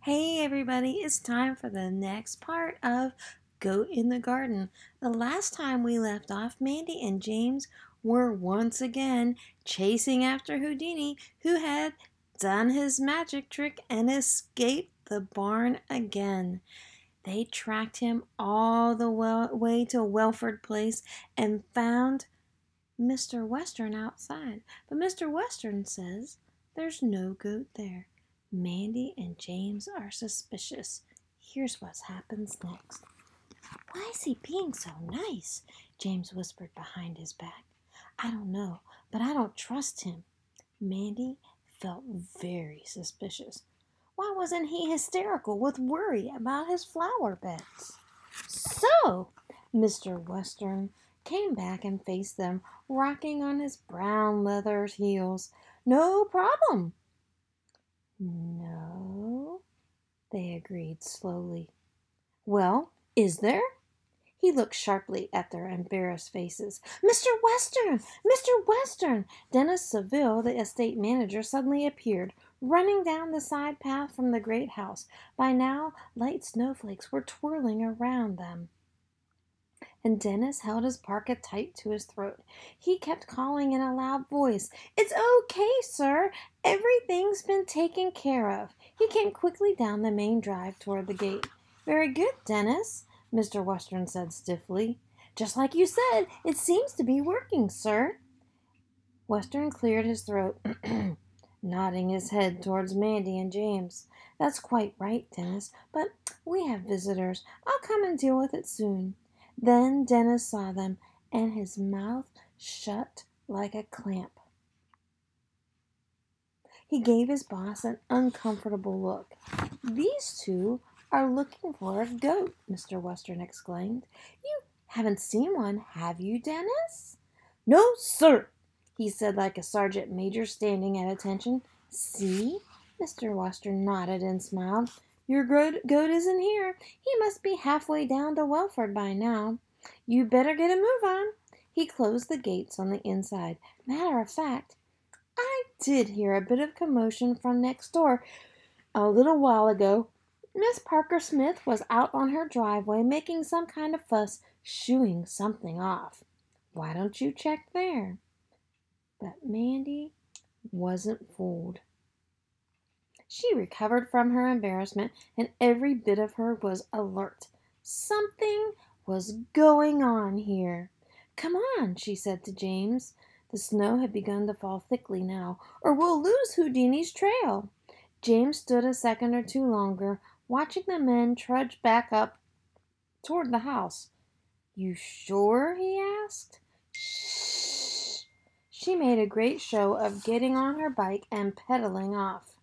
Hey everybody, it's time for the next part of Goat in the Garden. The last time we left off, Mandy and James were once again chasing after Houdini, who had done his magic trick and escaped the barn again. They tracked him all the way to Welford Place and found Mr. Western outside. But Mr. Western says there's no goat there. Mandy and James are suspicious. Here's what happens next. Why is he being so nice? James whispered behind his back. I don't know, but I don't trust him. Mandy felt very suspicious. Why wasn't he hysterical with worry about his flower beds? So, Mr. Western came back and faced them, rocking on his brown leather heels. No problem. No, they agreed slowly. Well, is there? He looked sharply at their embarrassed faces. Mr. Western! Mr. Western! Dennis Saville, the estate manager, suddenly appeared, running down the side path from the great house. By now, light snowflakes were twirling around them, and Dennis held his parka tight to his throat. He kept calling in a loud voice, It's okay, sir. Everything's been taken care of. He came quickly down the main drive toward the gate. Very good, Dennis, Mr. Western said stiffly. Just like you said, it seems to be working, sir. Western cleared his throat, nodding his head towards Mandy and James. That's quite right, Dennis, but we have visitors. I'll come and deal with it soon. Then Dennis saw them, and his mouth shut like a clamp. He gave his boss an uncomfortable look. These two are looking for a goat, Mr. Western exclaimed. You haven't seen one, have you, Dennis? No, sir, he said like a sergeant major standing at attention. See? Mr. Western nodded and smiled. Your goat isn't here. He must be halfway down to Welford by now. You better get a move on. He closed the gates on the inside. Matter of fact, I did hear a bit of commotion from next door a little while ago. Miss Parker Smith was out on her driveway making some kind of fuss, shooing something off. Why don't you check there? But Mandy wasn't fooled. She recovered from her embarrassment, and every bit of her was alert. Something was going on here. Come on, she said to James. The snow had begun to fall thickly now, or we'll lose Houdini's trail. James stood a second or two longer, watching the men trudge back up toward the house. You sure? He asked. Shh. She made a great show of getting on her bike and pedaling off.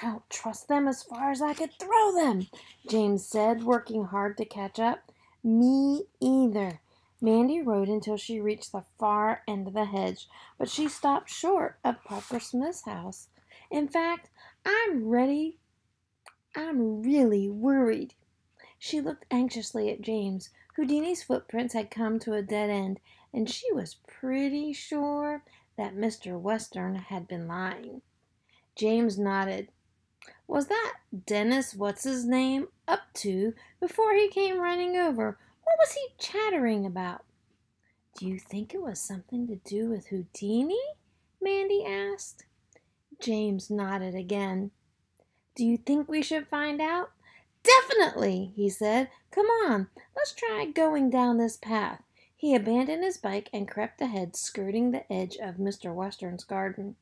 I don't trust them as far as I could throw them, James said, working hard to catch up. Me either. Mandy rode until she reached the far end of the hedge, but she stopped short of Parker Smith's house. In fact, I'm really worried. She looked anxiously at James. Houdini's footprints had come to a dead end, and she was pretty sure that Mr. Western had been lying. James nodded. Was that Dennis What's-His-Name up to before he came running over? What was he chattering about? Do you think it was something to do with Houdini? Mandy asked. James nodded again. Do you think we should find out? Definitely, he said. Come on, let's try going down this path. He abandoned his bike and crept ahead, skirting the edge of Mr. Western's garden.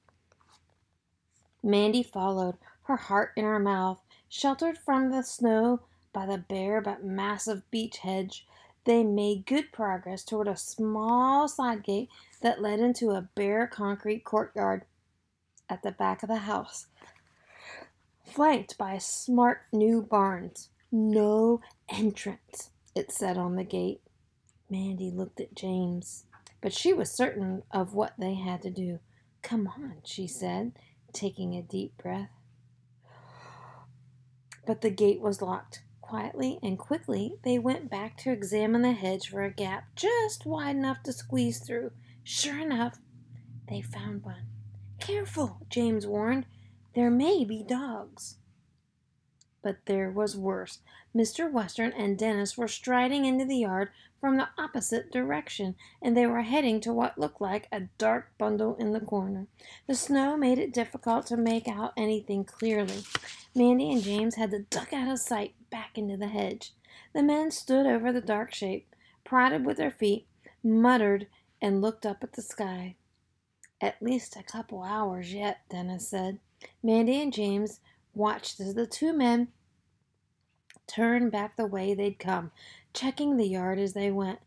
Mandy followed, her heart in her mouth. Sheltered from the snow by the bare but massive beech hedge, they made good progress toward a small side gate that led into a bare concrete courtyard at the back of the house, flanked by smart new barns. No entrance, it said on the gate. Mandy looked at James, but she was certain of what they had to do. Come on, she said, taking a deep breath. But the gate was locked. Quietly and quickly, they went back to examine the hedge for a gap just wide enough to squeeze through. Sure enough, they found one. Careful, James warned. There may be dogs. But there was worse. Mr. Western and Dennis were striding into the yard from the opposite direction, and they were heading to what looked like a dark bundle in the corner. The snow made it difficult to make out anything clearly. Mandy and James had to duck out of sight back into the hedge. The men stood over the dark shape, prodded with their feet, muttered, and looked up at the sky. "At least a couple hours yet," Dennis said. Mandy and James watched as the two men turned back the way they'd come, checking the yard as they went.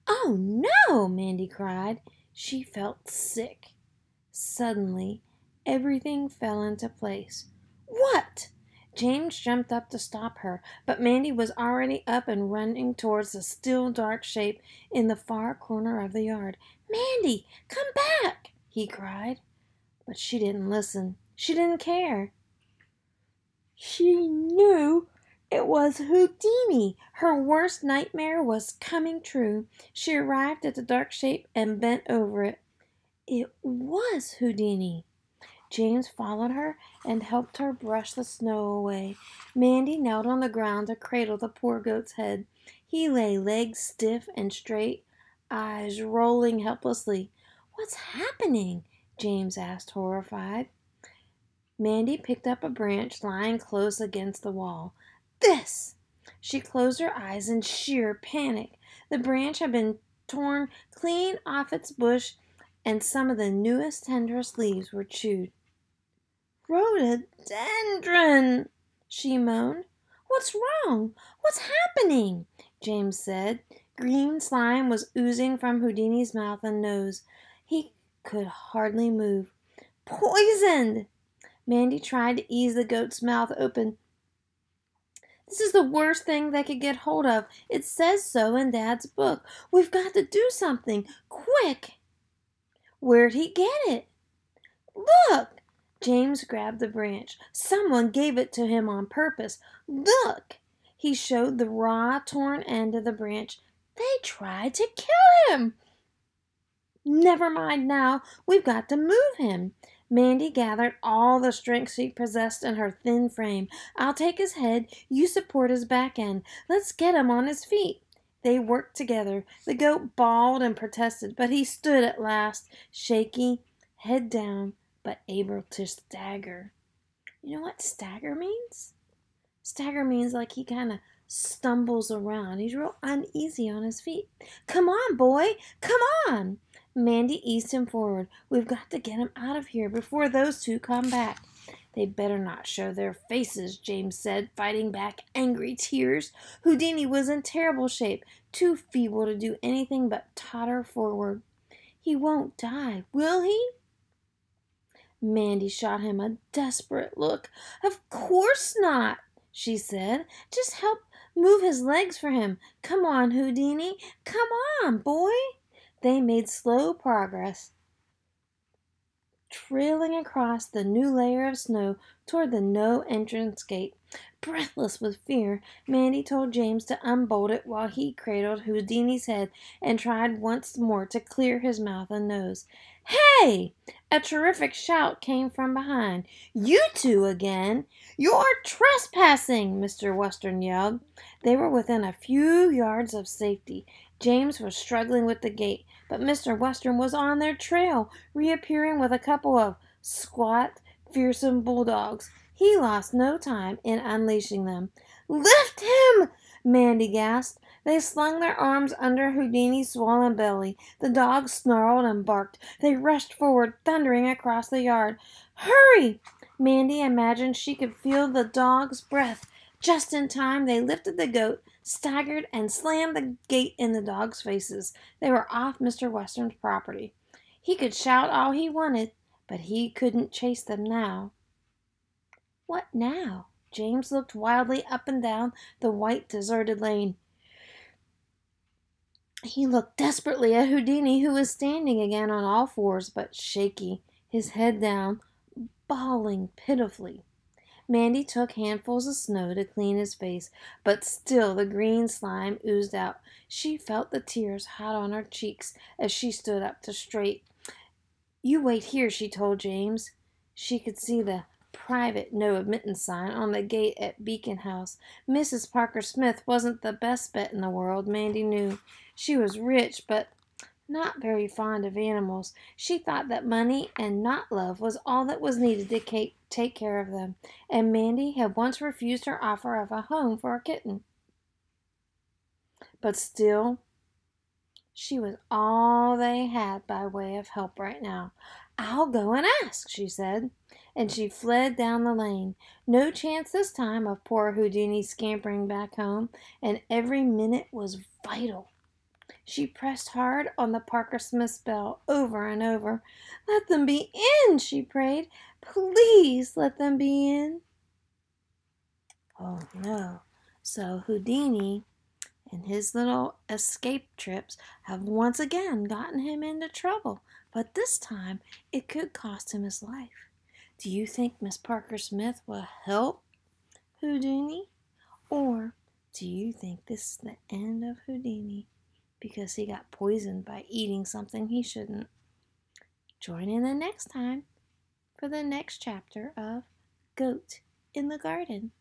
"Oh, no!" Mandy cried. She felt sick. Suddenly, everything fell into place. "What?" James jumped up to stop her, but Mandy was already up and running towards the still dark shape in the far corner of the yard. "Mandy, come back!" he cried. But she didn't listen. She didn't care. She knew it was Houdini. Her worst nightmare was coming true. She arrived at the dark shape and bent over it. It was Houdini. James followed her and helped her brush the snow away. Mandy knelt on the ground to cradle the poor goat's head. He lay legs stiff and straight, eyes rolling helplessly. "What's happening?" James asked, horrified. Mandy picked up a branch lying close against the wall. "This!" She closed her eyes in sheer panic. The branch had been torn clean off its bush, and some of the newest, tenderest leaves were chewed. "Rhododendron!" she moaned. "What's wrong? What's happening?" James said. Green slime was oozing from Houdini's mouth and nose. He could hardly move. "Poisoned!" Mandy tried to ease the goat's mouth open. "This is the worst thing they could get hold of. It says so in Dad's book. We've got to do something. Quick!" "Where'd he get it?" "Look!" James grabbed the branch. "Someone gave it to him on purpose. Look!" He showed the raw, torn end of the branch. "They tried to kill him!" "Never mind now. We've got to move him." Mandy gathered all the strength she possessed in her thin frame. "I'll take his head. You support his back end. Let's get him on his feet." They worked together. The goat bawled and protested, but he stood at last, shaky, head down, but able to stagger. You know what stagger means? Stagger means like he kind of stumbles around. He's real uneasy on his feet. "Come on, boy! Come on!" Mandy eased him forward. "We've got to get him out of here before those two come back." "They better not show their faces," James said, fighting back angry tears. Houdini was in terrible shape, too feeble to do anything but totter forward. "He won't die, will he?" Mandy shot him a desperate look. "Of course not," she said. "Just help move his legs for him. Come on, Houdini. Come on, boy." They made slow progress, trailing across the new layer of snow toward the no entrance gate. Breathless with fear, Mandy told James to unbolt it while he cradled Houdini's head and tried once more to clear his mouth and nose. "Hey!" A terrific shout came from behind. "You two again! You're trespassing!" Mr. Western yelled. They were within a few yards of safety. James was struggling with the gate, but Mr. Western was on their trail, reappearing with a couple of squat, fearsome bulldogs. He lost no time in unleashing them. "Lift him!" Mandy gasped. They slung their arms under Houdini's swollen belly. The dogs snarled and barked. They rushed forward, thundering across the yard. "Hurry!" Mandy imagined she could feel the dog's breath. Just in time, they lifted the goat, staggered, and slammed the gate in the dogs' faces. They were off Mr. Western's property. He could shout all he wanted, but he couldn't chase them now. What now? James looked wildly up and down the white, deserted lane. He looked desperately at Houdini, who was standing again on all fours, but shaky, his head down, bawling pitifully. Mandy took handfuls of snow to clean his face, but still the green slime oozed out. She felt the tears hot on her cheeks as she stood up to straight. "You wait here," she told James. She could see the private no admittance sign on the gate at Beacon House. Mrs. Parker Smith wasn't the best bet in the world, Mandy knew. She was rich, but not very fond of animals. She thought that money and not love was all that was needed to take care of them, and Mandy had once refused her offer of a home for a kitten. But still, she was all they had by way of help right now. "I'll go and ask," she said, and she fled down the lane. No chance this time of poor Houdini scampering back home, and every minute was vital. She pressed hard on the Parker Smith's bell over and over. "Let them be in," she prayed. "Please let them be in." Oh no. So Houdini and his little escape trips have once again gotten him into trouble. But this time it could cost him his life. Do you think Miss Parker Smith will help Houdini? Or do you think this is the end of Houdini because he got poisoned by eating something he shouldn't? Join in the next time for the next chapter of Goat in the Garden.